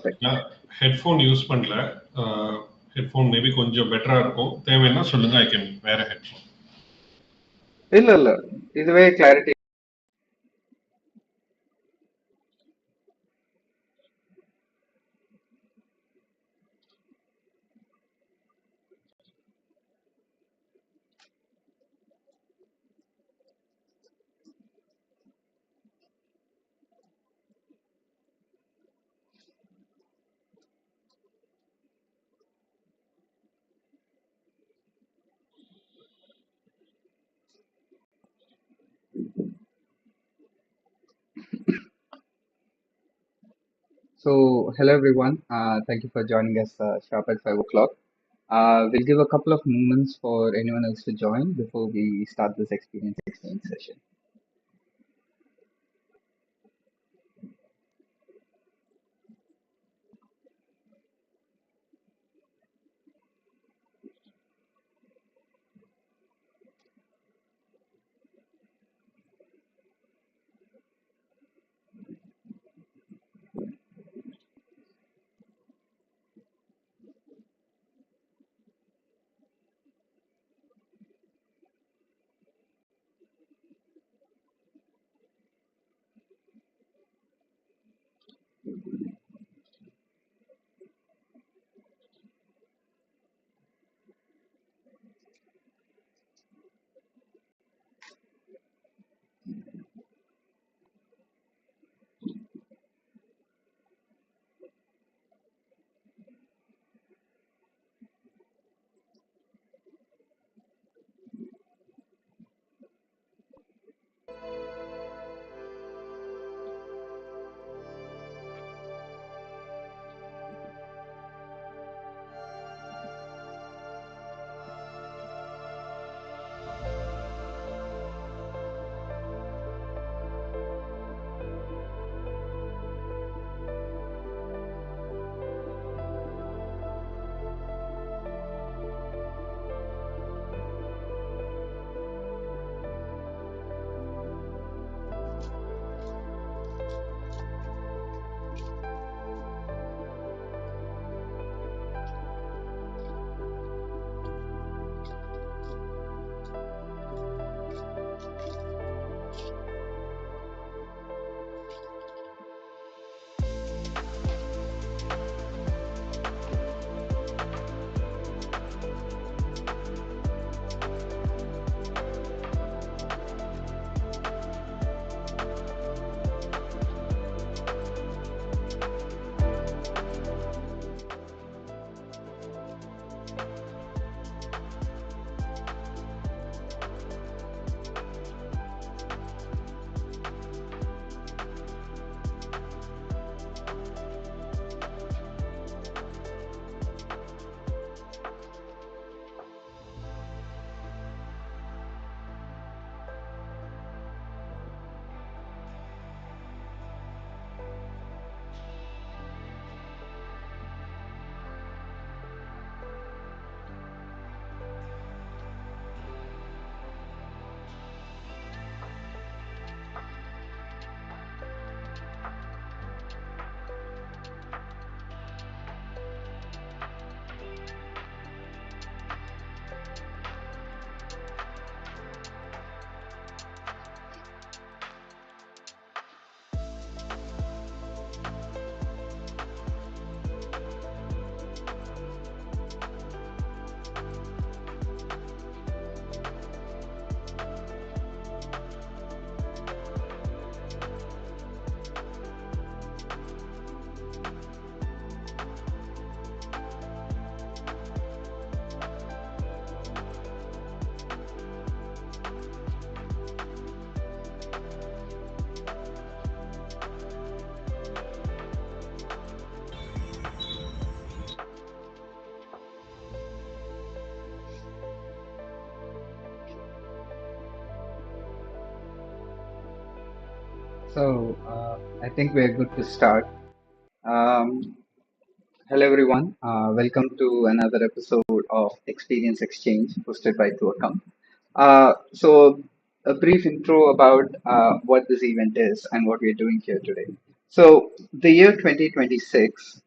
Perfect. Headphone use பண்ணல. Headphone maybe கொஞ்சம் பெட்டரா இருக்கும். தேவைன்னா சொல்லுங்க, ஐ கேன் வேற ஹெட்ஃபோன். இல்ல இதுவே clarity. So, hello everyone. Thank you for joining us sharp at 5 o'clock. We'll give a couple of moments for anyone else to join before we start this experience exchange session. I think we're good to start. Um, Hello everyone. Welcome to another episode of Experience Exchange hosted by Thuvakkam. A brief intro about what this event is and what we're doing here today. So the year 2026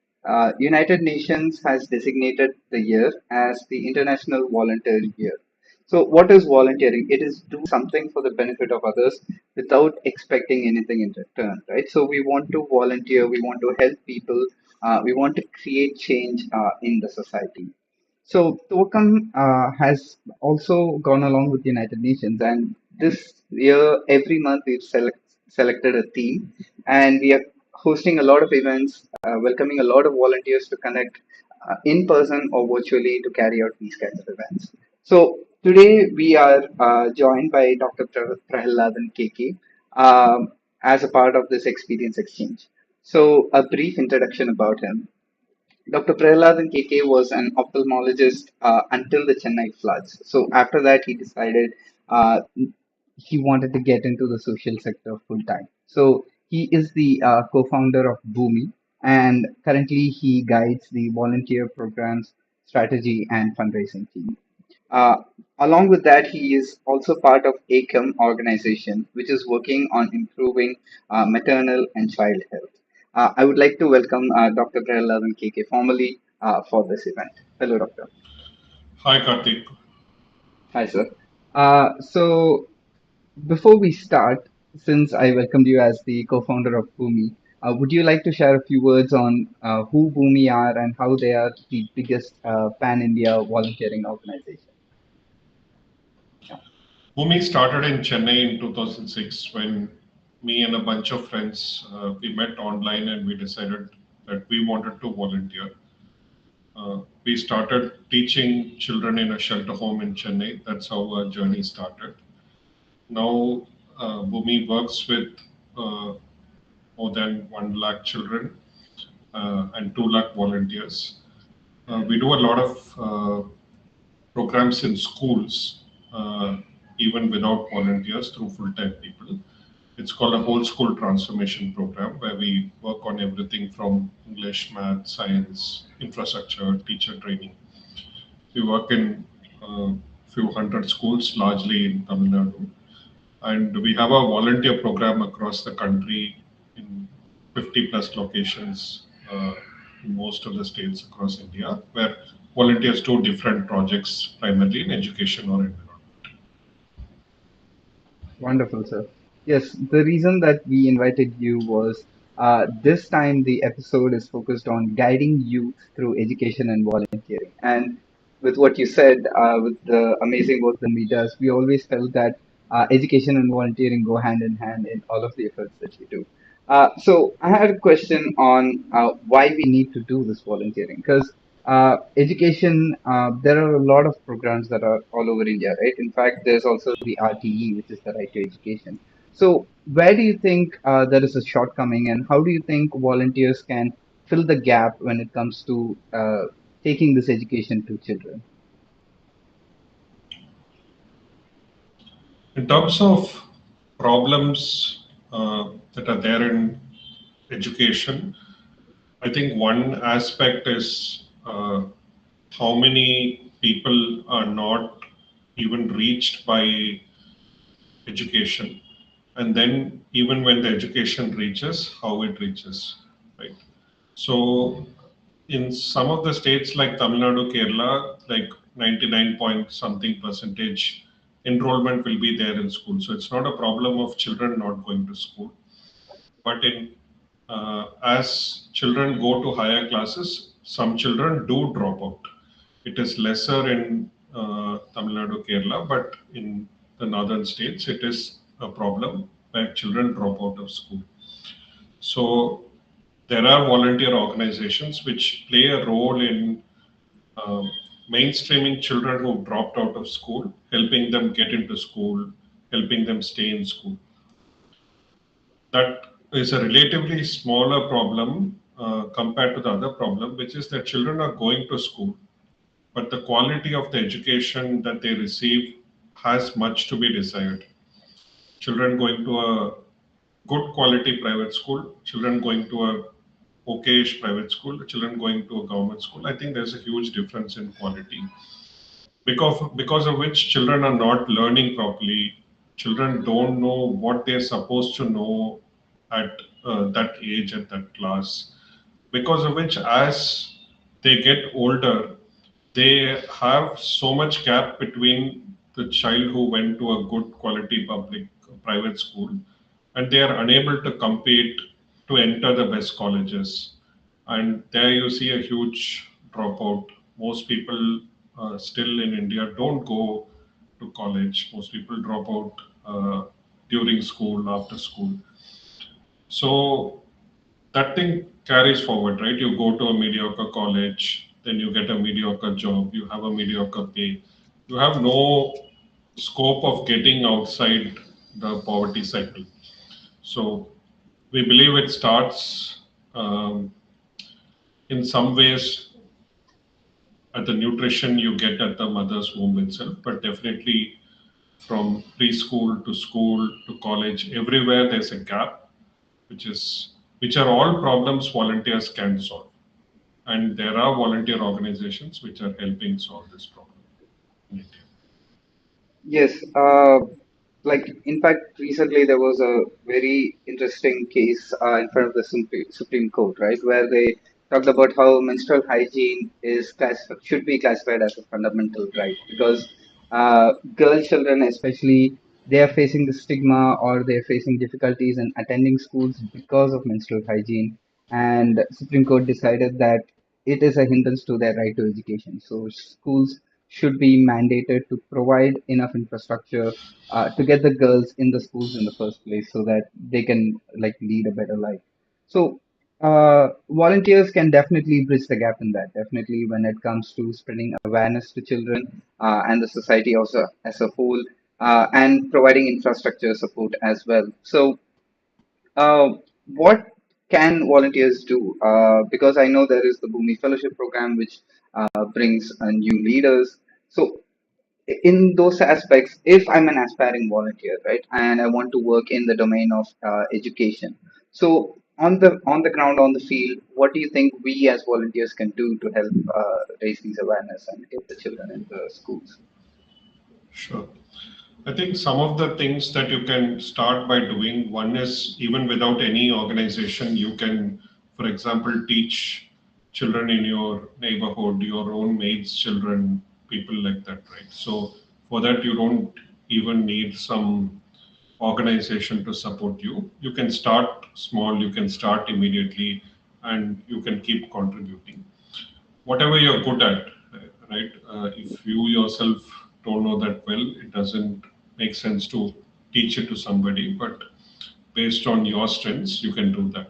United Nations has designated the year as the International Volunteer Year. So, what is volunteering? It is do something for the benefit of others without expecting anything in return, right? So, we want to volunteer, we want to help people, we want to create change in the society. So Thuvakkam has also gone along with the United Nations, and this year, every month, selected a theme, and we are hosting a lot of events, welcoming a lot of volunteers to connect in person or virtually to carry out these kinds of events. So today we are joined by Dr. Prahalathan K K as a part of this experience exchange. So a brief introduction about him. Dr. Prahalathan K K was an ophthalmologist until the Chennai floods. So after that, he decided he wanted to get into the social sector full time. So he is the co-founder of Bhumi, and currently he guides the volunteer programs, strategy, and fundraising team. Uh, Along with that, he is also part of ACOM organization, which is working on improving maternal and child health. I would like to welcome Dr. Prahalathan K K formally for this event. Hello, Doctor. Hi, Karthik. Hi, sir. So before we start, since I welcomed you as the co-founder of Bhumi, would you like to share a few words on who Bhumi are and how they are the biggest pan-India volunteering organization? Yeah. Bhumi started in Chennai in 2006 when me and a bunch of friends we met online and we decided that we wanted to volunteer. We started teaching children in a shelter home in Chennai. That's how our journey started. Now, Bhumi works with uh, more than 1 lakh children and 2 lakh volunteers. We do a lot of programs in schools, even without volunteers, through full-time people. It's called a whole school transformation program where we work on everything from English, math, science, infrastructure, teacher training. We work in a few hundred schools, largely in Tamil Nadu. And we have a volunteer program across the country in 50 plus locations in most of the states across India, where volunteers do different projects, primarily in education or environment. Wonderful, sir. Yes, the reason that we invited you was this time the episode is focused on guiding youth through education and volunteering. And with what you said, with the amazing work that we does, we always felt that education and volunteering go hand in hand in all of the efforts that you do. So I had a question on why we need to do this volunteering because education, there are a lot of programs that are all over India, right? In fact, there's also the RTE, which is the Right to Education. So, where do you think there is a shortcoming, and how do you think volunteers can fill the gap when it comes to taking this education to children? In terms of problems that are there in education, I think one aspect is how many people are not even reached by education, and then even when the education reaches, how it reaches, right? So in some of the states like Tamil Nadu, Kerala, like 99 point something percentage enrollment will be there in school. So it's not a problem of children not going to school. But in as children go to higher classes, some children do drop out. It is lesser in Tamil Nadu, Kerala, but in the northern states, it is a problem where children drop out of school. So there are volunteer organizations which play a role in um, mainstreaming children who dropped out of school, helping them get into school, helping them stay in school. That is a relatively smaller problem compared to the other problem, which is that children are going to school, but the quality of the education that they receive has much to be desired. Children going to a good quality private school, children going to a okayish private school, children going to a government school, I think there's a huge difference in quality. Because of which children are not learning properly. Children don't know what they're supposed to know at that age, at that class. because of which, as they get older, they have so much gap between the child who went to a good quality public private school, and they are unable to compete to enter the best colleges. And there you see a huge dropout. Most people still in India don't go to college. Most people drop out during school, after school. So that thing carries forward, right? You go to a mediocre college, then you get a mediocre job, you have a mediocre pay. You have no scope of getting outside the poverty cycle. So we believe it starts in some ways at the nutrition you get at the mother's womb itself, but definitely from preschool to school to college, everywhere there's a gap, which is which are all problems volunteers can solve. And there are volunteer organizations which are helping solve this problem in India. Yes, like in fact, recently there was a very interesting case in front of the Supreme Court, right, where they talked about how menstrual hygiene should be classified as a fundamental right because girl children, especially, they are facing the stigma or they are facing difficulties in attending schools because of menstrual hygiene, and Supreme Court decided that it is a hindrance to their right to education. So schools should be mandated to provide enough infrastructure to get the girls in the schools in the first place so that they can like lead a better life. So volunteers can definitely bridge the gap in that. Definitely when it comes to spreading awareness to children and the society also as a whole, and providing infrastructure support as well. So what can volunteers do? Because I know there is the Bhumi Fellowship Program, which brings new leaders. So, in those aspects, if I'm an aspiring volunteer, right, and I want to work in the domain of education, so on the ground, on the field, what do you think we as volunteers can do to help raise these awareness and get the children in the schools? Sure. I think some of the things that you can start by doing, one is even without any organization, you can, for example, teach children in your neighborhood, your own mates' children, people like that, right? So for that, you don't even need some organization to support you. You can start small, you can start immediately, and you can keep contributing. Whatever you're good at, right? If you yourself don't know that well, it doesn't make sense to teach it to somebody, but based on your strengths, you can do that.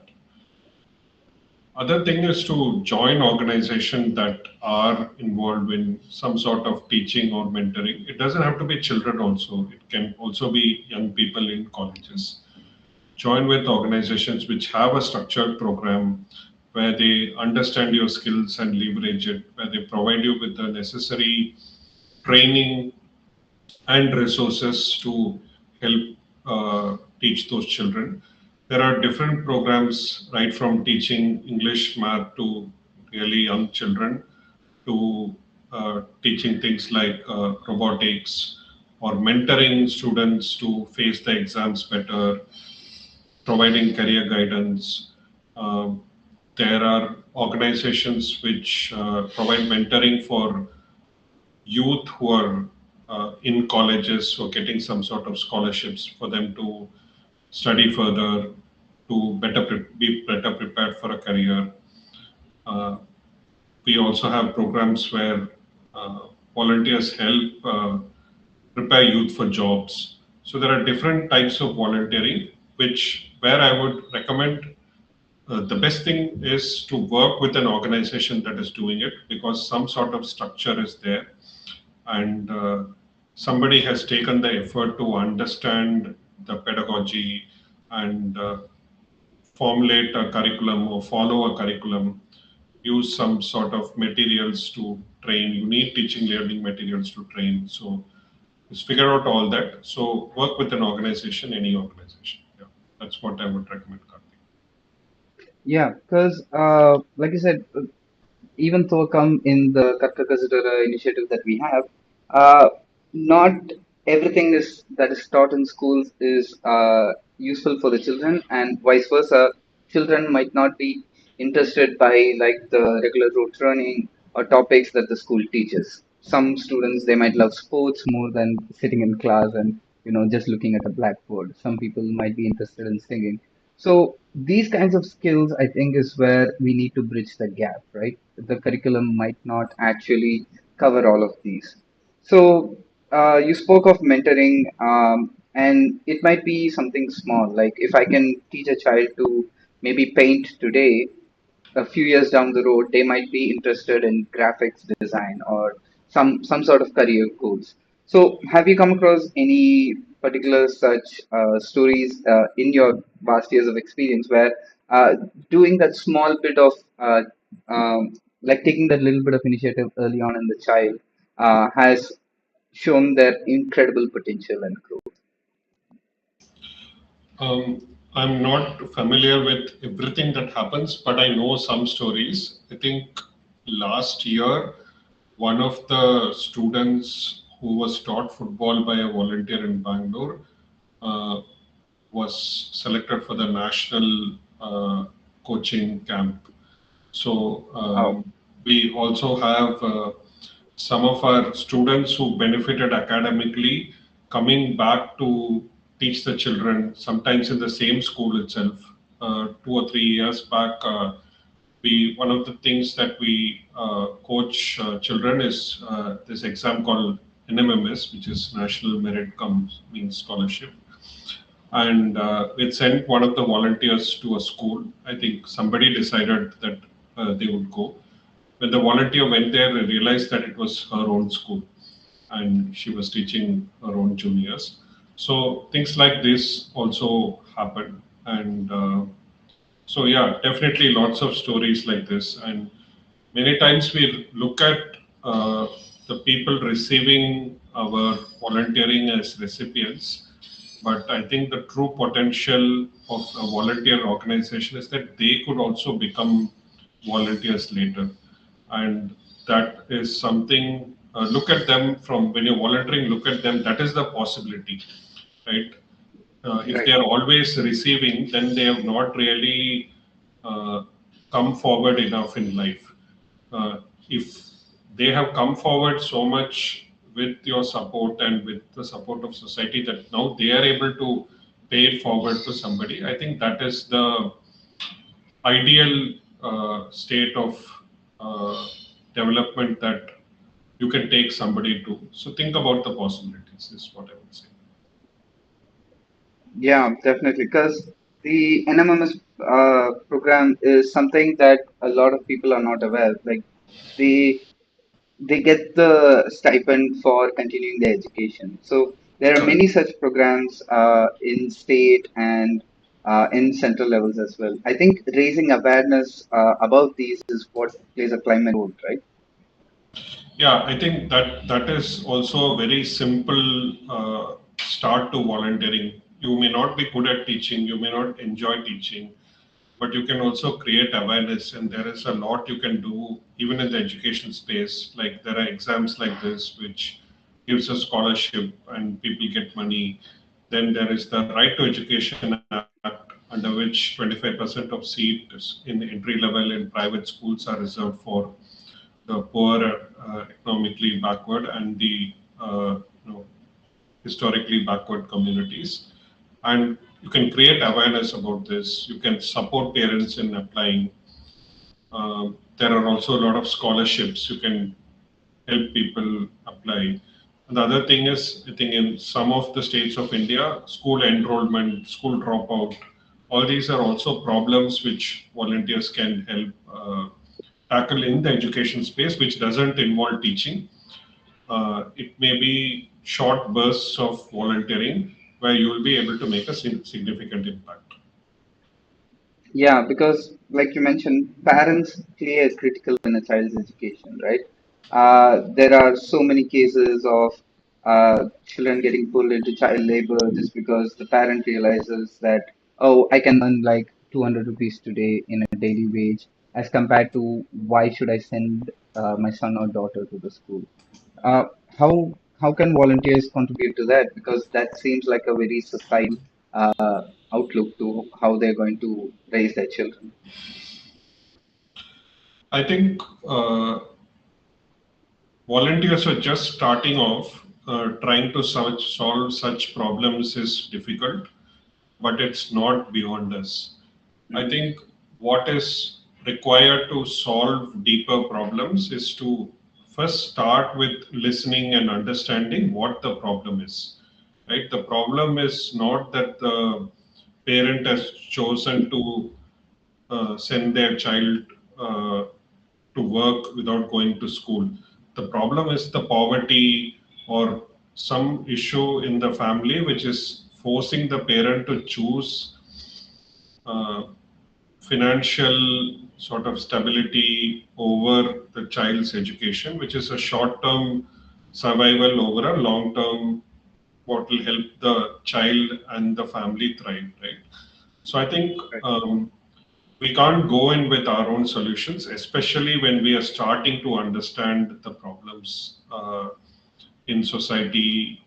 Other thing is to join organizations that are involved in some sort of teaching or mentoring. It doesn't have to be children also. It can also be young people in colleges. Join with organizations which have a structured program where they understand your skills and leverage it, where they provide you with the necessary training and resources to help teach those children. There are different programs, right from teaching English, math to really young children, to teaching things like robotics or mentoring students to face the exams better, providing career guidance. Um, there are organizations which provide mentoring for youth who are in colleges or getting some sort of scholarships for them to study further, to be better prepared for a career. Uh, we also have programs where volunteers help prepare youth for jobs. So there are different types of volunteering, which where I would recommend the best thing is to work with an organization that is doing it because some sort of structure is there and somebody has taken the effort to understand the pedagogy and formulate a curriculum or follow a curriculum, use some sort of materials to train. You need teaching learning materials to train. So just figure out all that. So work with an organization, any organization. Yeah, that's what I would recommend, Karthik. Yeah, because like I said, even though come in the Karthik initiative that we have, not everything is that is taught in schools is useful for the children, and vice versa. Children might not be. interested by like the regular rote learning or topics that the school teaches. Some students they might love sports more than sitting in class and just looking at a blackboard. Some people might be interested in singing. So these kinds of skills, I think, is where we need to bridge the gap, right? The curriculum might not actually cover all of these. So you spoke of mentoring, and it might be something small. Like if I can teach a child to maybe paint today, a few years down the road, they might be interested in graphics design or some sort of career goals. So, have you come across any particular such stories in your vast years of experience where doing that small bit of like taking that little bit of initiative early on in the child has shown their incredible potential and growth? I'm not familiar with everything that happens, but I know some stories. I think last year, one of the students who was taught football by a volunteer in Bangalore uh, was selected for the national coaching camp. So Wow. we also have some of our students who benefited academically coming back to teach the children, sometimes in the same school itself. 2 or 3 years back, we one of the things that we coach children is this exam called NMMS, which is National Merit Comes Means Scholarship, and we sent one of the volunteers to a school. I think somebody decided that they would go. When the volunteer went there, they realized that it was her own school and she was teaching her own juniors. So things like this also happen. And so, yeah, definitely lots of stories like this. And many times we look at uh, the people receiving our volunteering as recipients, but I think the true potential of a volunteer organization is that they could also become volunteers later. And that is something, look at them from when you're volunteering, look at them, that is the possibility, right? If they Right. are always receiving, then they have not really uh, come forward enough in life. If they have come forward so much with your support and with the support of society that now they are able to pay it forward to somebody, I think that is the ideal state of uh, development that you can take somebody to. So think about the possibilities, is what I would say. Yeah, definitely. Because the NMMS program is something that a lot of people are not aware. Like they they get the stipend for continuing their education. So there are Correct. many such programs in state and in central levels as well. I think raising awareness about these is what plays a climate role, right? Yeah, I think that that is also a very simple start to volunteering. You may not be good at teaching, you may not enjoy teaching, but you can also create awareness, and there is a lot you can do even in the education space. Like there are exams like this which gives a scholarship and people get money. Then there is the Right to Education Act, under which 25% of seats in entry level in private schools are reserved for the poor, economically backward, and the historically backward communities. And you can create awareness about this. You can support parents in applying. There are also a lot of scholarships you can help people apply. And the other thing is, I think in some of the states of India, school enrollment, school dropout, all these are also problems which volunteers can help tackle in the education space, which doesn't involve teaching. It may be short bursts of volunteering where you will be able to make a significant impact. Yeah, because like you mentioned, parents play a critical role in a child's education, right? There are so many cases of children getting pulled into child labor just because the parent realizes that, oh, I can earn like 200 rupees today in a daily wage, as compared to why should I send my son or daughter to the school? Uh, how can volunteers contribute to that? Because that seems like a very societal outlook to how they're going to raise their children. I think volunteers are just starting off. Trying to solve such problems is difficult, but it's not beyond us. I Mhm. think what is required to solve deeper problems is to first start with listening and understanding what the problem is. Right? The problem is not that the parent has chosen to send their child uh, to work without going to school. The problem is the poverty or some issue in the family which is forcing the parent to choose uh, financial sort of stability over the child's education, which is a short term survival over a long term what will help the child and the family thrive, right? So I think Right. we can't go in with our own solutions, especially when we are starting to understand the problems in society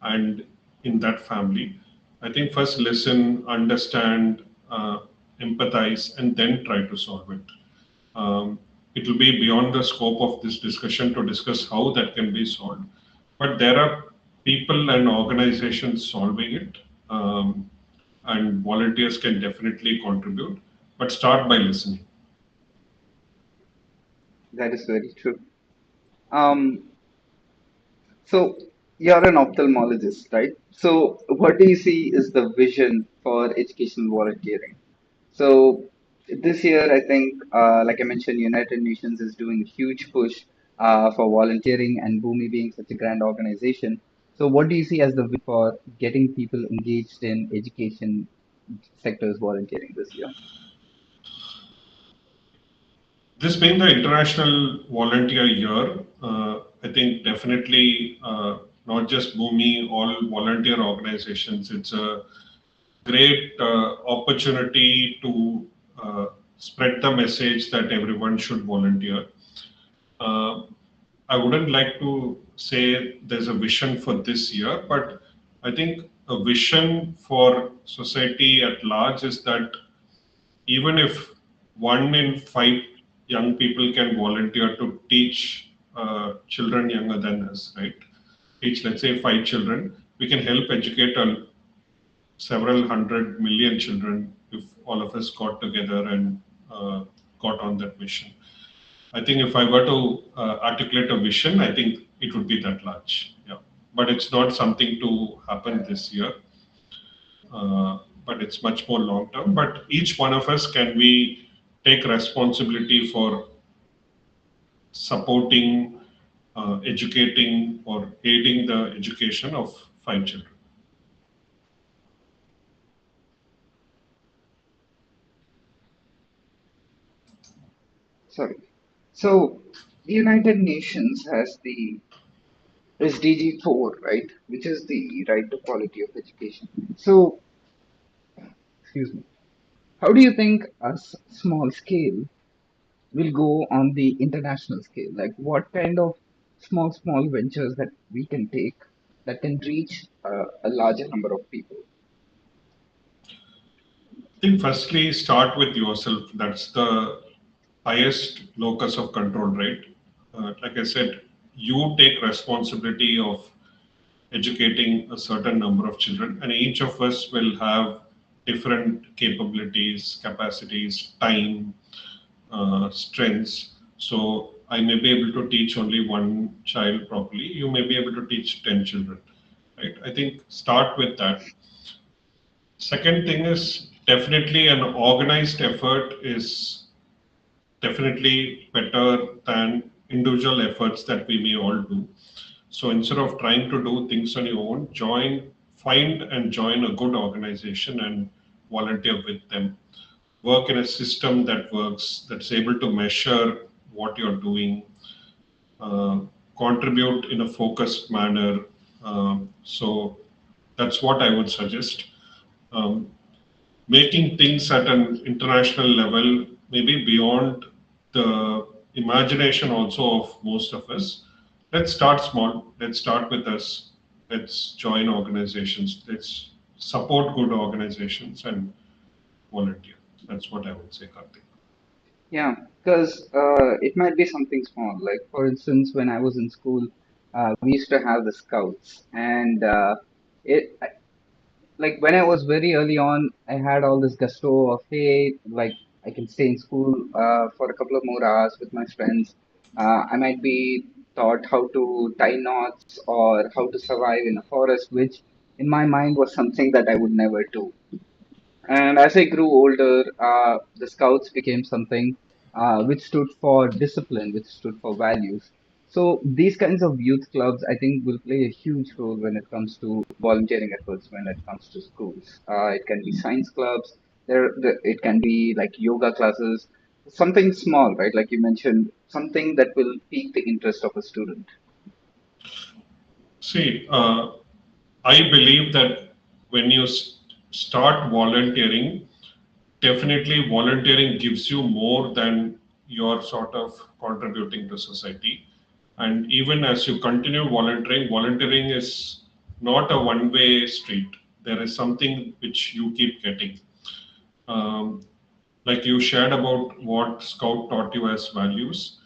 and in that family. I think first listen, understand, empathize, and then try to solve it. Um, it will be beyond the scope of this discussion to discuss how that can be solved. But there are people and organizations solving it, and volunteers can definitely contribute. But start by listening. That is very true. Um, so you're an ophthalmologist, right? So what do you see is the vision for educational volunteering? So this year, I think, like I mentioned, United Nations is doing a huge push for volunteering, and Bhumi being such a grand organization. So what do you see as the vision for getting people engaged in education sectors volunteering this year? This being the International Volunteer Year, I think definitely not just Bhumi, all volunteer organizations, it's a great opportunity to spread the message that everyone should volunteer. Uh, I wouldn't like to say there's a vision for this year, but I think a vision for society at large is that even if 1 in 5 young people can volunteer to teach children younger than us, right? Teach, let's say, 5 children, we can help educate several 100 million children if all of us got together and uh, got on that mission. I think if I were to articulate a vision, I think it would be that large. Yeah, but it's not something to happen this year. But it's much more long term. But each one of us can we take responsibility for supporting, educating, or aiding the education of 5 children. Sorry. So United Nations has the SDG 4, right, which is the right to quality of education. So, excuse me. How do you think a small scale will go on the international scale? Like, what kind of small ventures that we can take that can reach a larger number of people? I think firstly, start with yourself. That's the highest locus of control, right? Like I said, you take responsibility of educating a certain number of children, and each of us will have different capabilities, capacities, time, strengths. So I may be able to teach only one child properly. You may be able to teach 10 children, right? I think start with that. Second thing is definitely an organized effort is definitely better than individual efforts that we may all do. So instead of trying to do things on your own, find and join a good organization and volunteer with them. Work in a system that works, that's able to measure what you're doing, uh, contribute in a focused manner. So that's what I would suggest. Um, Making things at an international level, maybe beyond the imagination also of most of us. Let's start small. Let's start with us. Let's join organizations. Let's support good organizations and volunteer. That's what I would say, Karthik. Yeah, because it might be something small. Like, for instance, when I was in school, we used to have the scouts, and it like when I was very early on, I had all this gusto of, hey, like I can stay in school for a couple of more hours with my friends. I might be taught how to tie knots or how to survive in a forest, which in my mind was something that I would never do. And as I grew older, the Scouts became something which stood for discipline, which stood for values. So these kinds of youth clubs, I think, will play a huge role when it comes to volunteering efforts, when it comes to schools. It can be science clubs. It can be like yoga classes, something small, right? Like you mentioned, something that will pique the interest of a student. See, I believe that when you start volunteering, definitely volunteering gives you more than you're sort of contributing to society. And even as you continue volunteering, volunteering is not a one way street. There is something which you keep getting. Um, like you shared about what Scout taught you as values,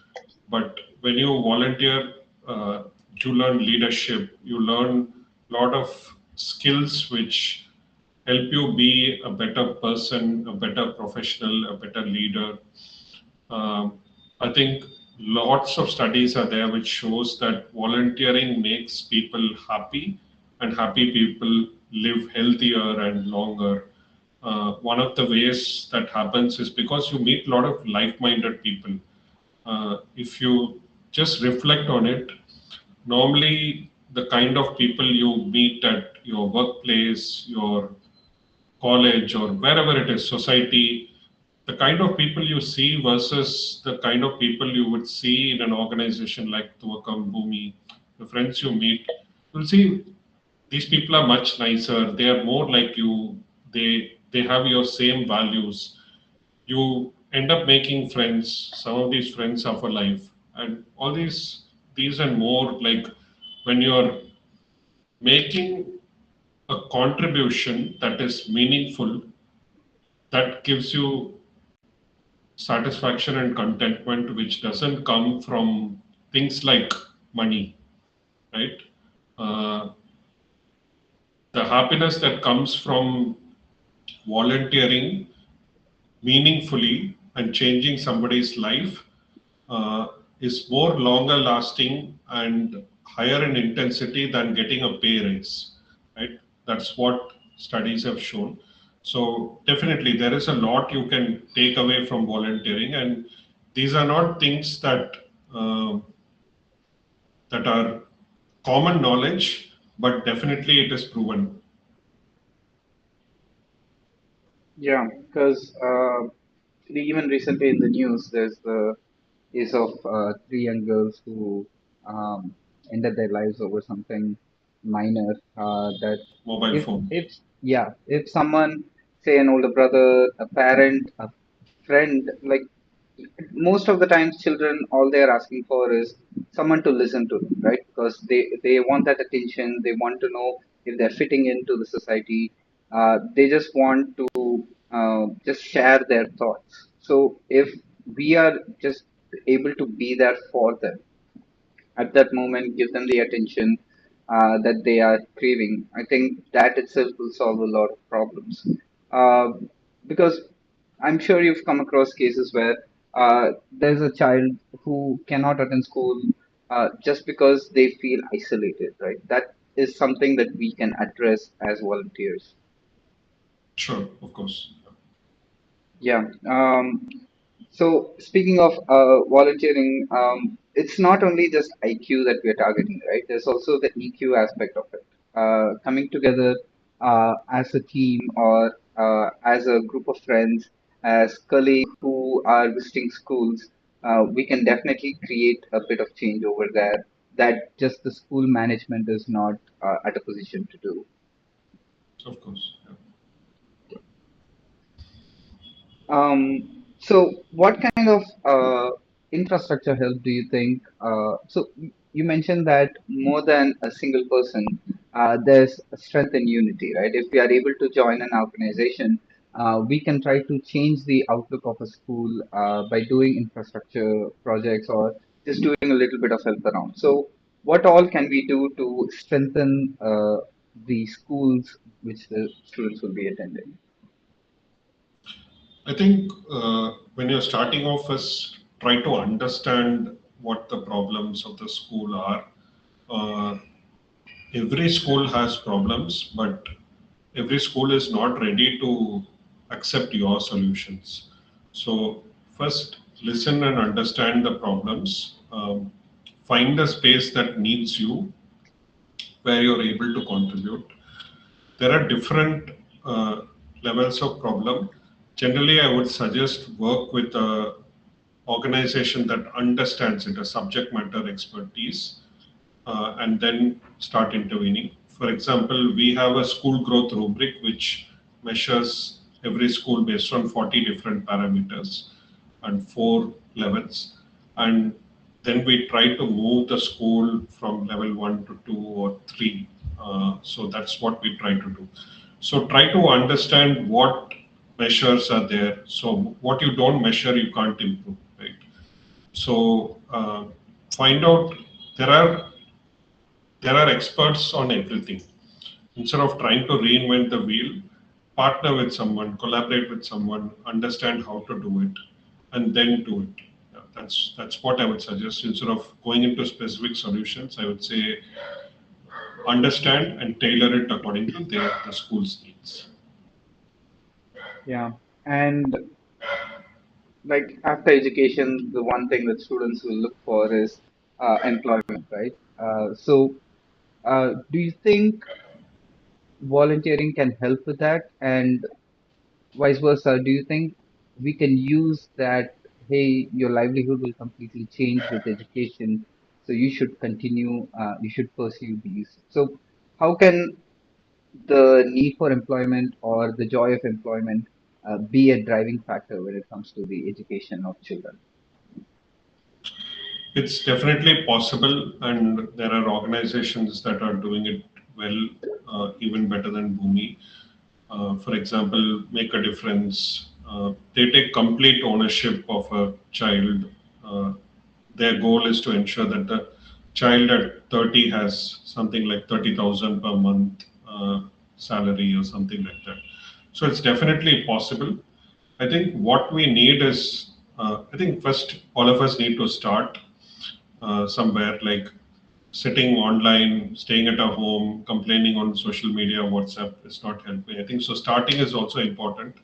but when you volunteer, you learn leadership, you learn a lot of skills which help you be a better person, a better professional, a better leader. Um, I think lots of studies are there which shows that volunteering makes people happy, and happy people live healthier and longer. One of the ways that happens is because you meet a lot of like-minded people. If you just reflect on it, normally the kind of people you meet at your workplace, your college, or wherever it is, society, the kind of people you see versus the kind of people you would see in an organization like Thuvakkam, Bhumi, the friends you meet, you'll see these people are much nicer. They are more like you. They have your same values. You end up making friends. Some of these friends are for life, and all these and more, like when you're making a contribution that is meaningful, that gives you satisfaction and contentment which doesn't come from things like money, right? uh, the happiness that comes from volunteering meaningfully and changing somebody's life uh, is more longer lasting and higher in intensity than getting a pay raise, right? That's what studies have shown. So definitely there is a lot you can take away from volunteering, and these are not things uh, that are common knowledge, but definitely it is proven. Yeah, because even recently in the news, there's the case of three young girls who um, ended their lives over something minor. That Mobile phone. if someone, say an older brother, a parent, a friend, like most of the times children all they're asking for is someone to listen to them, right? Because they want that attention, they want to know if they're fitting into the society. They just want to just share their thoughts. So if we are just able to be there for them at that moment, give them the attention that they are craving, I think that itself will solve a lot of problems. Uh, because I'm sure you've come across cases where there's a child who cannot attend school just because they feel isolated, right? That is something that we can address as volunteers. Sure, of course. Yeah. So speaking of volunteering, it's not only just IQ that we're targeting, right? There's also the EQ aspect of it. Coming together as a team or as a group of friends, as colleagues who are visiting schools, we can definitely create a bit of change over there that just the school management is not at a position to do. Of course. Yeah. So what kind of infrastructure help do you think? You mentioned that more than a single person, there's a strength in unity, right? If we are able to join an organization, we can try to change the outlook of a school by doing infrastructure projects or just doing a little bit of help around. So, what all can we do to strengthen the schools which the students will be attending? I think when you're starting off, first try to understand what the problems of the school are. Uh, every school has problems, but every school is not ready to accept your solutions. So, first listen and understand the problems. Find a space that needs you, where you're able to contribute. There are different uh, levels of problem. Generally, I would suggest work with a organization that understands it, a subject matter expertise, and then start intervening. For example, we have a school growth rubric which measures every school based on 40 different parameters and 4 levels. And then we try to move the school from level 1 to 2 or 3. So that's what we try to do. So try to understand what measures are there. So what you don't measure, you can't improve, right? So find out there are there are experts on everything. Instead of trying to reinvent the wheel, partner with someone, collaborate with someone, understand how to do it, and then do it. Yeah, that's what I would suggest. Instead of going into specific solutions, I would say understand and tailor it according to the school's needs. Yeah, and like after education, the one thing that students will look for is employment, right? Do you think volunteering can help with that? And vice versa, do you think we can use that, hey, your livelihood will completely change with education, so you should continue, you should pursue these. So how can the need for employment or the joy of employment be a driving factor when it comes to the education of children? It's definitely possible, and there are organizations that are doing it well, even better than Bhumi. For example, Make a Difference. They take complete ownership of a child. Uh, their goal is to ensure that the child at 30 has something like 30,000 per month salary or something like that. So it's definitely possible. I think what we need is, I think first all of us need to start somewhere, like sitting online, staying at a home, complaining on social media, WhatsApp is not helping. I think so. Starting is also important.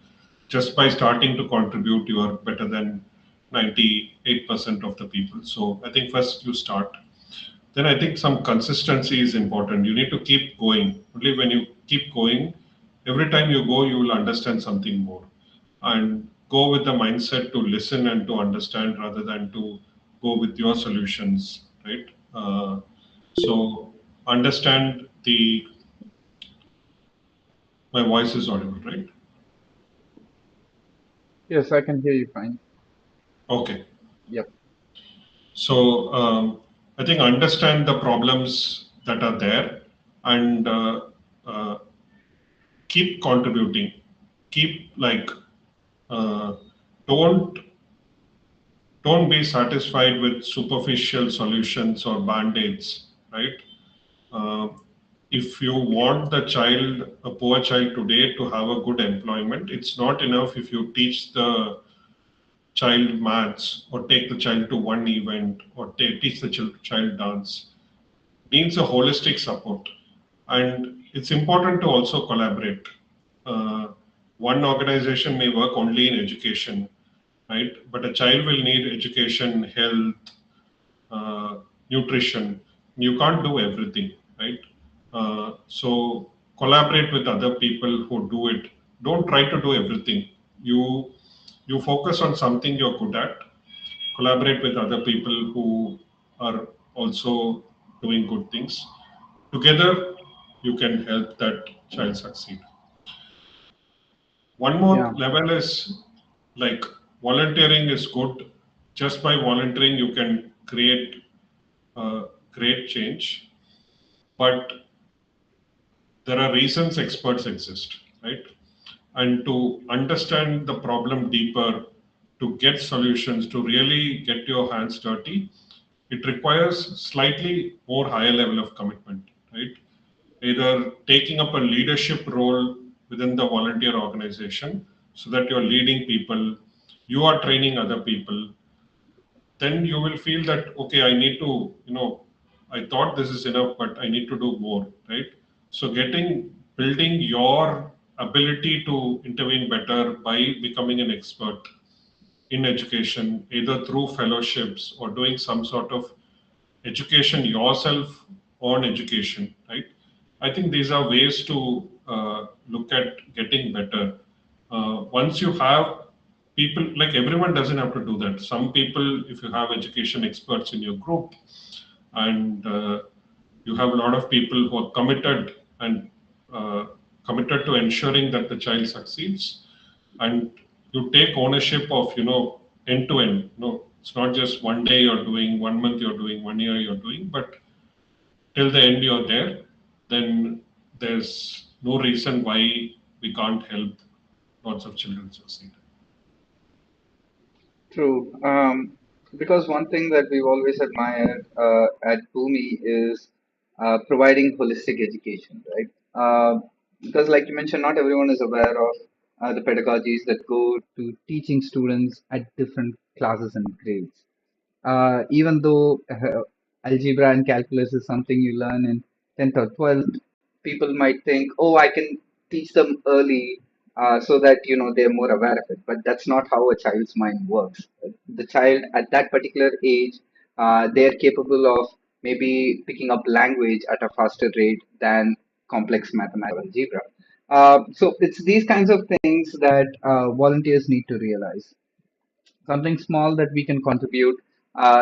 Just by starting to contribute, you are better than 98% of the people. So I think first you start. Then I think some consistency is important. You need to keep going. Only when you keep going, every time you go, you will understand something more. And go with the mindset to listen and to understand rather than to go with your solutions, right? So understand the my voice is audible, right? Yes, I can hear you fine. Okay. Yep. So I think understand the problems that are there and uh, keep contributing. Keep like uh, don't don't be satisfied with superficial solutions or band-aids, right? Uh, if you want the child, a poor child today, to have a good employment, it's not enough if you teach the child maths or take the child to one event or teach the child dance. Needs a holistic support, and it's important to also collaborate. Uh, one organization may work only in education, right? But a child will need education, health, uh, nutrition. You can't do everything, right? So collaborate with other people who do it. Don't try to do everything. You you focus on something you're good at. Collaborate with other people who are also doing good things. Together, you can help that child succeed. One more Yeah. level is like volunteering is good. Just by volunteering, you can create great change. But there are reasons experts exist, right? and to understand the problem deeper, to get solutions, to really get your hands dirty, it requires slightly more higher level of commitment, right? Either taking up a leadership role within the volunteer organization so that you're leading people, you are training other people, then you will feel that, okay, I need to, I thought this is enough, but I need to do more, right? So building your ability to intervene better by becoming an expert in education, either through fellowships or doing some sort of education yourself on education, right? I think these are ways to look at getting better. Once you have people, like everyone doesn't have to do that. Some people, if you have education experts in your group and you have a lot of people who are committed and uh, committed to ensuring that the child succeeds, and you take ownership of end to end. It's not just one day you're doing, 1 month you're doing, 1 year you're doing, but till the end you're there, then there's no reason why we can't help lots of children succeed. True. Because one thing that we've always admired at Bhumi is providing holistic education, right? Because, like you mentioned, not everyone is aware of the pedagogies that go to teaching students at different classes and grades. Even though algebra and calculus is something you learn in 10th or 12th, people might think, oh, I can teach them early so that they're more aware of it. But that's not how a child's mind works. The child at that particular age, they're capable of maybe picking up language at a faster rate than complex mathematical algebra. So it's these kinds of things that volunteers need to realize, something small that we can contribute.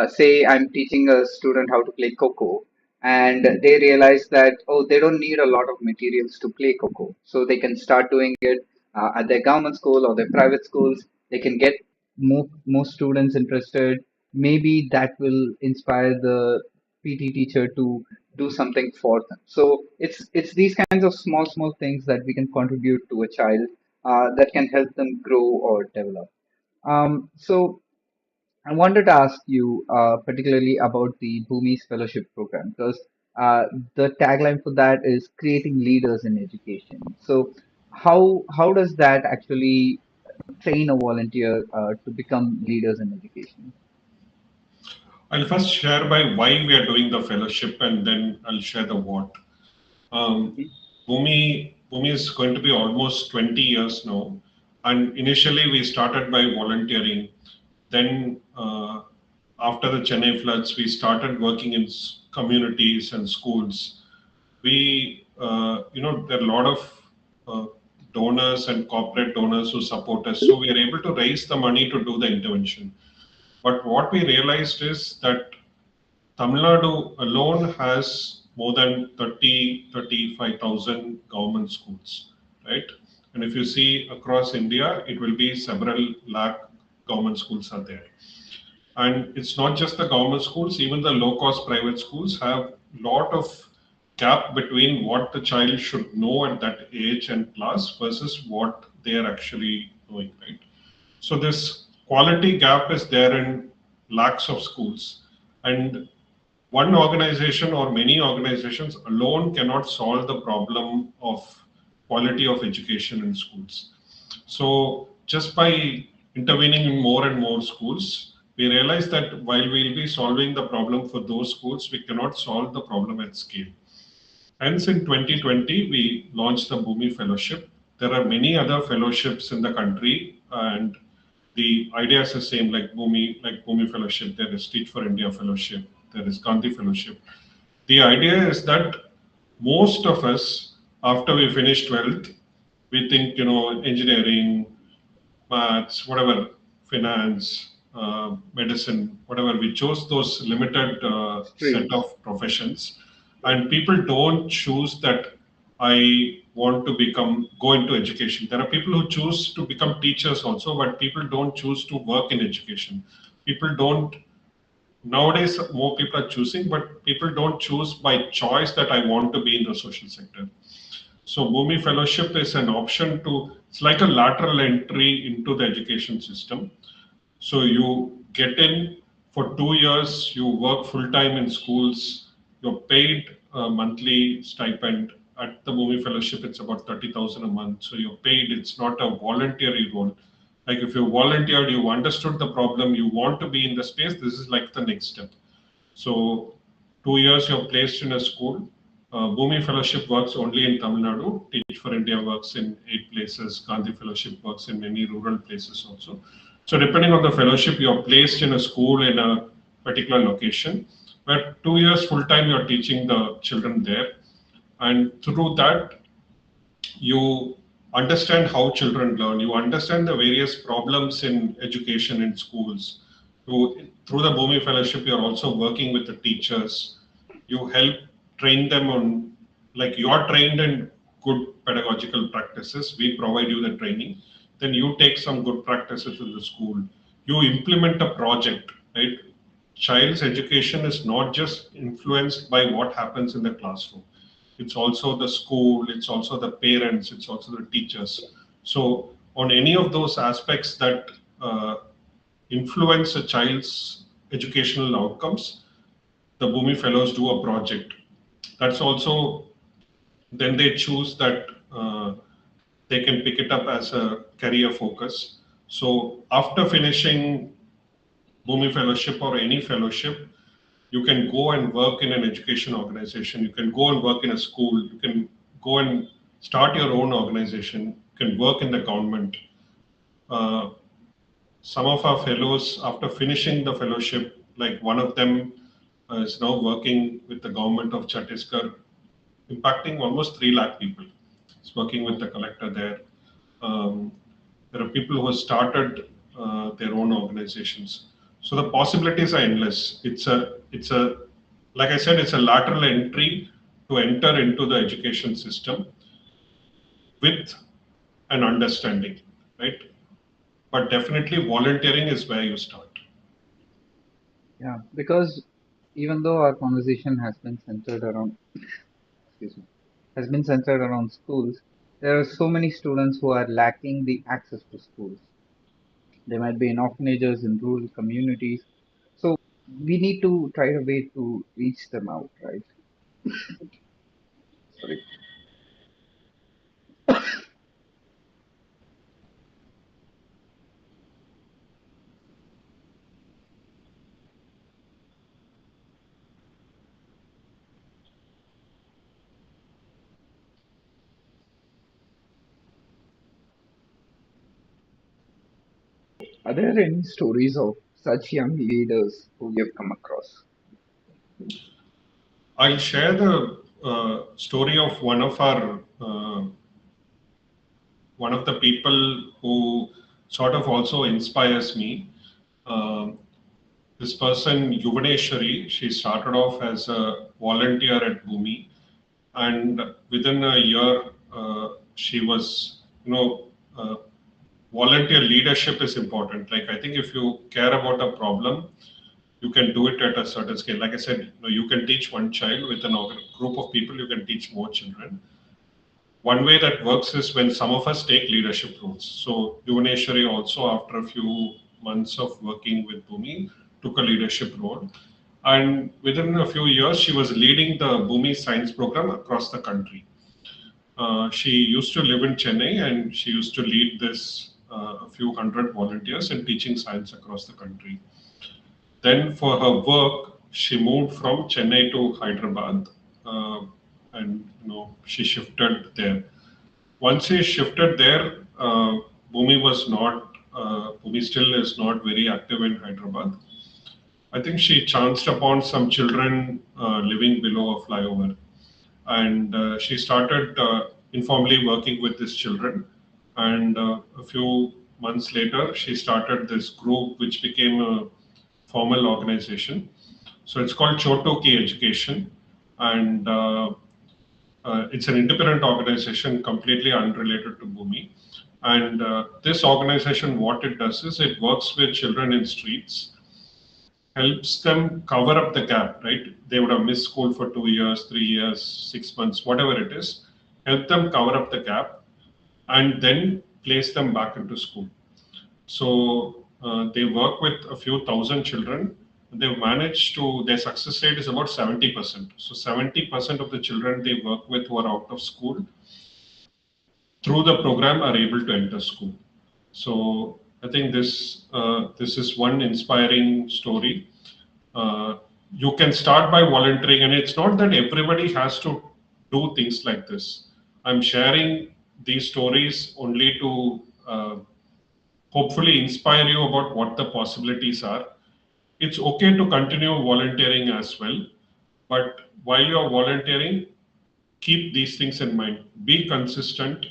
Say I'm teaching a student how to play Coco, and they realize that, oh, they don't need a lot of materials to play Coco, so they can start doing it at their government school or their private schools. They can get more students interested. Maybe that will inspire the PT teacher to do something for them. So it's these kinds of small things that we can contribute to a child that can help them grow or develop. So I wanted to ask you particularly about the Bhumi's Fellowship Program, because the tagline for that is creating leaders in education. So how does that actually train a volunteer to become leaders in education? I'll first share by why we are doing the fellowship and then I'll share the what. Um, Mhm. Bhumi is going to be almost 20 years now. And initially we started by volunteering. Then after the Chennai floods, we started working in communities and schools. There are a lot of uh, donors and corporate donors who support us. So we are able to raise the money to do the intervention. But what we realized is that Tamil Nadu alone has more than 35,000 government schools, right? And if you see across India, it will be several lakh government schools are there. And it's not just the government schools, even the low cost private schools have lot of gap between what the child should know at that age and class versus what they are actually knowing, right? So this quality gap is there in lakhs of schools. And one organization or many organizations alone cannot solve the problem of quality of education in schools. So just by intervening in more and more schools, we realize that while we'll be solving the problem for those schools, we cannot solve the problem at scale. Hence, in 2020, we launched the Bhumi Fellowship. There are many other fellowships in the country, and the idea is the same, like Bhumi Fellowship. There is Teach for India Fellowship. There is Gandhi Fellowship. The idea is that most of us, after we finish 12th, we think, engineering, maths, whatever, finance, medicine, whatever. We chose those limited set Streams. of professions, and people don't choose that. I want to go into education. There are people who choose to become teachers also, but people don't choose to work in education. People don't nowadays. More people are choosing, but people don't choose by choice that I want to be in the social sector. So Bhumi Fellowship is an option to, it's like a lateral entry into the education system. So you get in for 2 years, you work full time in schools, you're paid a monthly stipend. At the Bhumi Fellowship, it's about 30,000 a month. So you're paid, it's not a voluntary role. Like if you volunteered, you understood the problem, you want to be in the space, this is like the next step. So 2 years you're placed in a school. Bhumi Fellowship works only in Tamil Nadu. Teach for India works in 8 places. Gandhi Fellowship works in many rural places also. So depending on the fellowship, you're placed in a school in a particular location. But 2 years full time, you're teaching the children there, and through that, you understand how children learn. You understand the various problems in education in schools. Through the Bhumi Fellowship, you're also working with the teachers. You help train them on, like you are trained in good pedagogical practices. We provide you the training. Then you take some good practices in the school. You implement a project, right? Child's education is not just influenced by what happens in the classroom. It's also the school, it's also the parents, it's also the teachers. So on any of those aspects that influence a child's educational outcomes, the Bhumi Fellows do a project. That's also, then they choose that they can pick it up as a career focus. So after finishing Bhumi Fellowship or any fellowship, you can go and work in an education organization. You can go and work in a school. You can go and start your own organization. You can work in the government. Uh, some of our fellows, after finishing the fellowship, like one of them is now working with the government of Chhattisgarh, impacting almost 3 lakh people. He's working with the collector there. Um, there are people who have started their own organizations. So the possibilities are endless. Like I said, it's a lateral entry to enter into the education system with an understanding, right? But definitely volunteering is where you start. Yeah, because even though our conversation has been centered around, excuse me, has been centered around schools, there are so many students who are lacking the access to schools. They might be in orphanages in rural communities. So we need to try a way to reach them out, right? Sorry. Are there any stories of such young leaders who you've come across? I'll share the story of one of the people who sort of also inspires me. Um this person, Yuvaneshwari, she started off as a volunteer at Bhumi, and within a year, she was, volunteer leadership is important. Like I think if you care about a problem, you can do it at a certain scale. Like I said, you can teach one child with a group of people. You can teach more children. One way that works is when some of us take leadership roles. So Yuvaneshwari also, after a few months of working with Bhumi, took a leadership role. And within a few years, she was leading the Bhumi science program across the country. She used to live in Chennai and she used to lead this a few hundred volunteers in teaching science across the country. Then, for her work, she moved from Chennai to Hyderabad, uh, and she shifted there. Once she shifted there, Bhumi was not. Bhumi still is not very active in Hyderabad. I think she chanced upon some children living below a flyover, and she started informally working with these children. And a few months later, she started this group, which became a formal organization. So it's called Choto Ki Education, and it's an independent organization, completely unrelated to Bhumi. And this organization, what it does is it works with children in streets, helps them cover up the gap, right? They would have missed school for 2 years, 3 years, 6 months, whatever it is, help them cover up the gap, and then place them back into school. So they work with a few thousand children. They've managed to, their success rate is about 70%. So 70% of the children they work with who are out of school through the program are able to enter school. So I think this is one inspiring story. Uh, you can start by volunteering, and it's not that everybody has to do things like this. I'm sharing these stories only to hopefully inspire you about what the possibilities are. It's okay to continue volunteering as well, but while you're volunteering, keep these things in mind. Be consistent,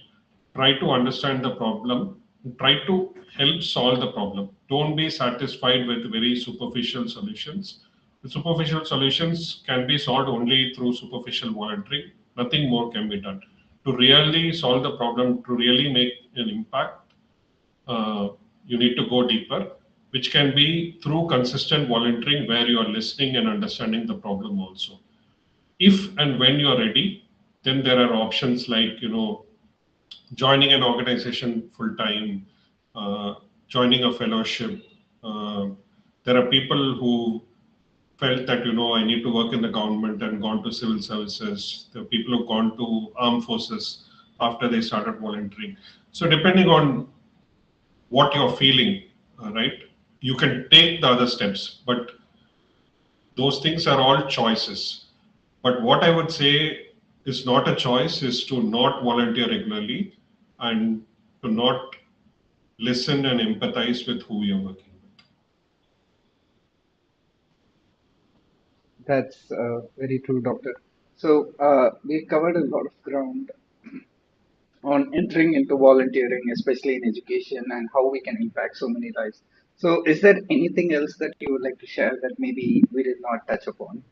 try to understand the problem, try to help solve the problem. Don't be satisfied with very superficial solutions. The superficial solutions can be solved only through superficial volunteering. Nothing more can be done. To really solve the problem, to really make an impact, uh, you need to go deeper, which can be through consistent volunteering where you are listening and understanding the problem also. If and when you are ready, then there are options like, joining an organization full time, uh, joining a fellowship. Uh, there are people who felt that, I need to work in the government and gone to civil services. There are people who've gone to armed forces after they started volunteering. So depending on what you're feeling, right? You can take the other steps, but those things are all choices. But what I would say is not a choice is to not volunteer regularly and to not listen and empathize with who you're working with. That's very true, Doctor. So we've covered a lot of ground on entering into volunteering, especially in education, and how we can impact so many lives. So, is there anything else that you would like to share that maybe we did not touch upon?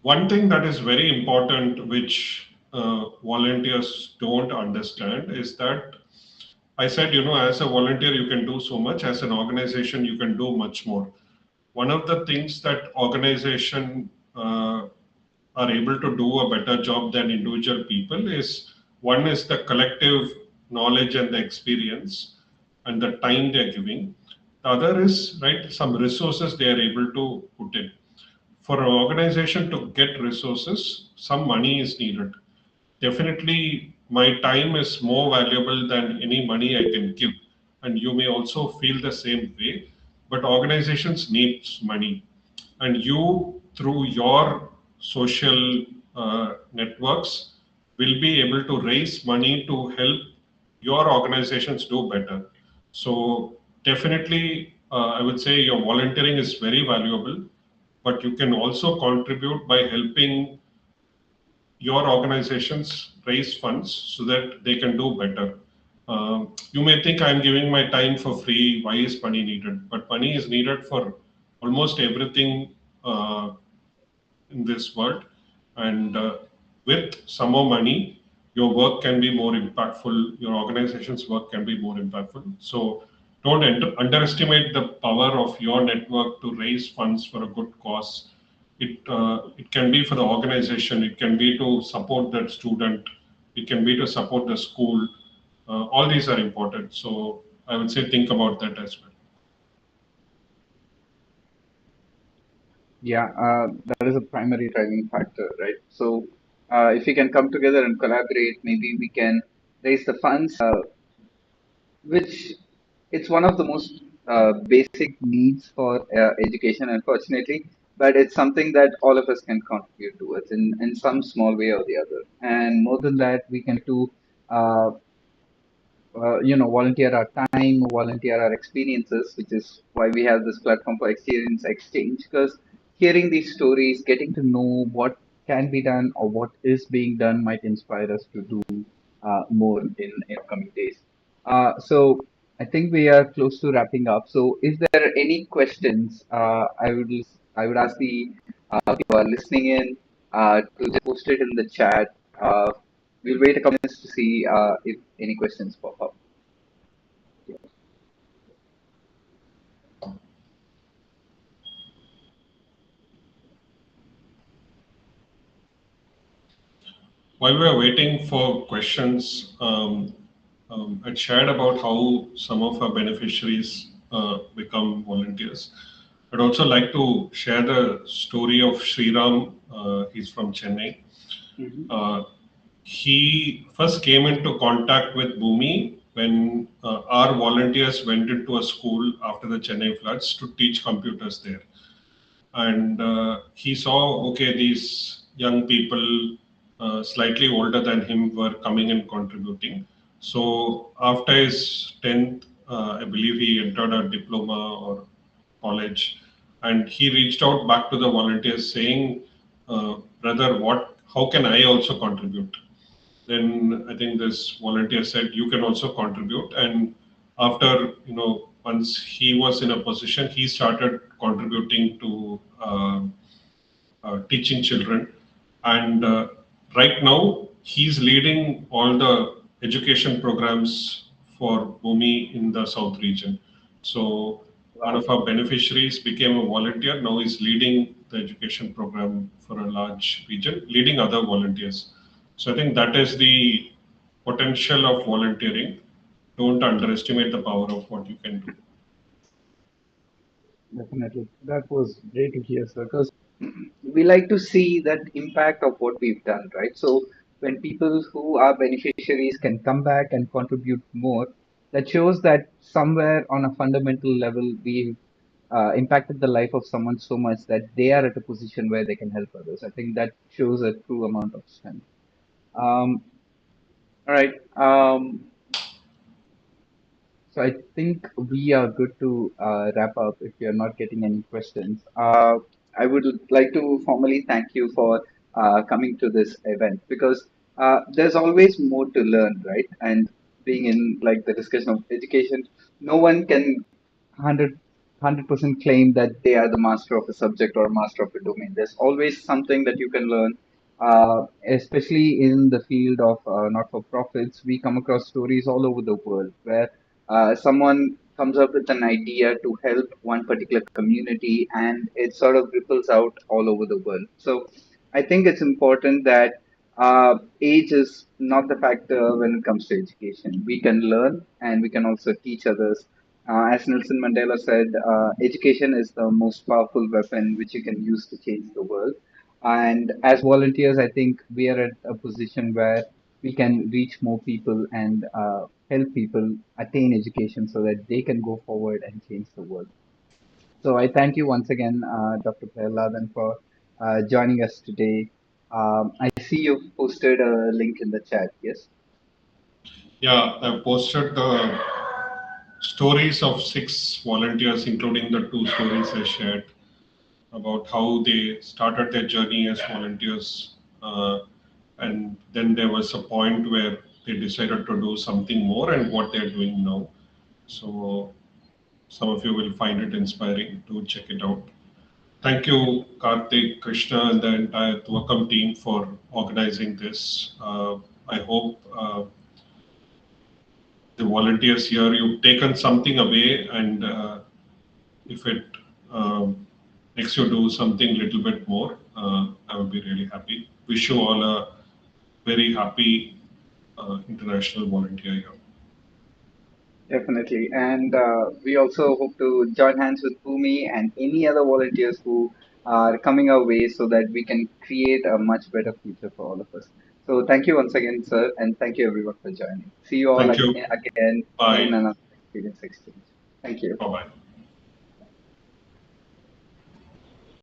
One thing that is very important, which volunteers don't understand, is that I said, as a volunteer, you can do so much. As an organization, you can do much more. One of the things that organization are able to do a better job than individual people is, one is the collective knowledge and the experience and the time they're giving. The other is, right, some resources they are able to put in. For an organization to get resources, some money is needed. Definitely, my time is more valuable than any money I can give. And you may also feel the same way. But organizations need money. And you, through your social networks, will be able to raise money to help your organizations do better. So, definitely, I would say your volunteering is very valuable, but you can also contribute by helping your organizations raise funds so that they can do better. You may think I'm giving my time for free. Why is money needed? But money is needed for almost everything in this world. And with some more money, your work can be more impactful. Your organization's work can be more impactful. So don't underestimate the power of your network to raise funds for a good cause. It can be for the organization. It can be to support that student. It can be to support the school. All these are important. So I would say think about that as well. Yeah, that is a primary driving factor, right? So, if we can come together and collaborate, maybe we can raise the funds, which it's one of the most basic needs for education, unfortunately, but it's something that all of us can contribute towards in some small way or the other. And more than that, we can do uh, volunteer our time, volunteer our experiences, which is why we have this platform for experience exchange. Because hearing these stories, getting to know what can be done or what is being done might inspire us to do more in upcoming days. So I think we are close to wrapping up. So is there any questions? I would ask the who are listening in to just post it in the chat. We'll wait a couple minutes to see if any questions pop up. While we are waiting for questions, I shared about how some of our beneficiaries become volunteers. I'd also like to share the story of Sriram. He's from Chennai. Mhm. Uh, he first came into contact with Bhumi when our volunteers went into a school after the Chennai floods to teach computers there. And he saw, okay, these young people, slightly older than him, were coming and contributing. So after his 10th, I believe he entered a diploma or college, and he reached out back to the volunteers saying, brother, how can I also contribute? Then I think this volunteer said, you can also contribute. And after, once he was in a position, he started contributing to teaching children. And right now, he's leading all the education programs for Bhumi in the South region. So one Wow. of our beneficiaries became a volunteer. Now he's leading the education program for a large region, leading other volunteers. So I think that is the potential of volunteering. Don't underestimate the power of what you can do. Definitely. That was great to hear, sir, because we like to see that impact of what we've done, right? So when people who are beneficiaries can come back and contribute more, that shows that somewhere on a fundamental level, we've impacted the life of someone so much that they are at a position where they can help others. I think that shows a true amount of strength. Um, all right. So I think we are good to wrap up if you're not getting any questions. I would like to formally thank you for coming to this event because there's always more to learn, right? And being in like the discussion of education, no one can 100% claim that they are the master of a subject or a master of a domain. There's always something that you can learn, especially in the field of not-for-profits. We come across stories all over the world where someone comes up with an idea to help one particular community and it sort of ripples out all over the world. So I think it's important that age is not the factor when it comes to education. We can learn and we can also teach others. As Nelson Mandela said, education is the most powerful weapon which you can use to change the world. And as volunteers, I think we are at a position where we can reach more people and help people attain education so that they can go forward and change the world. So I thank you once again, Dr. Prahalathan, for joining us today. I see you've posted a link in the chat. Yes. Yeah, I posted the stories of 6 volunteers, including the 2 stories I shared about how they started their journey as volunteers. And then there was a point where they decided to do something more and what they're doing now. So some of you will find it inspiring to check it out. Thank you, Karthik, Krishna, and the entire Thuvakkam team for organizing this. I hope the volunteers here, you've taken something away, and if it makes you do something a little bit more, I would be really happy. Wish you all a very happy International Volunteer Year. Definitely. And we also hope to join hands with Bhumi and any other volunteers who are coming our way so that we can create a much better future for all of us. So thank you once again, sir, and thank you everyone for joining. See you all Thank you. again in Bye. another experience exchange. Thank you. Bye bye.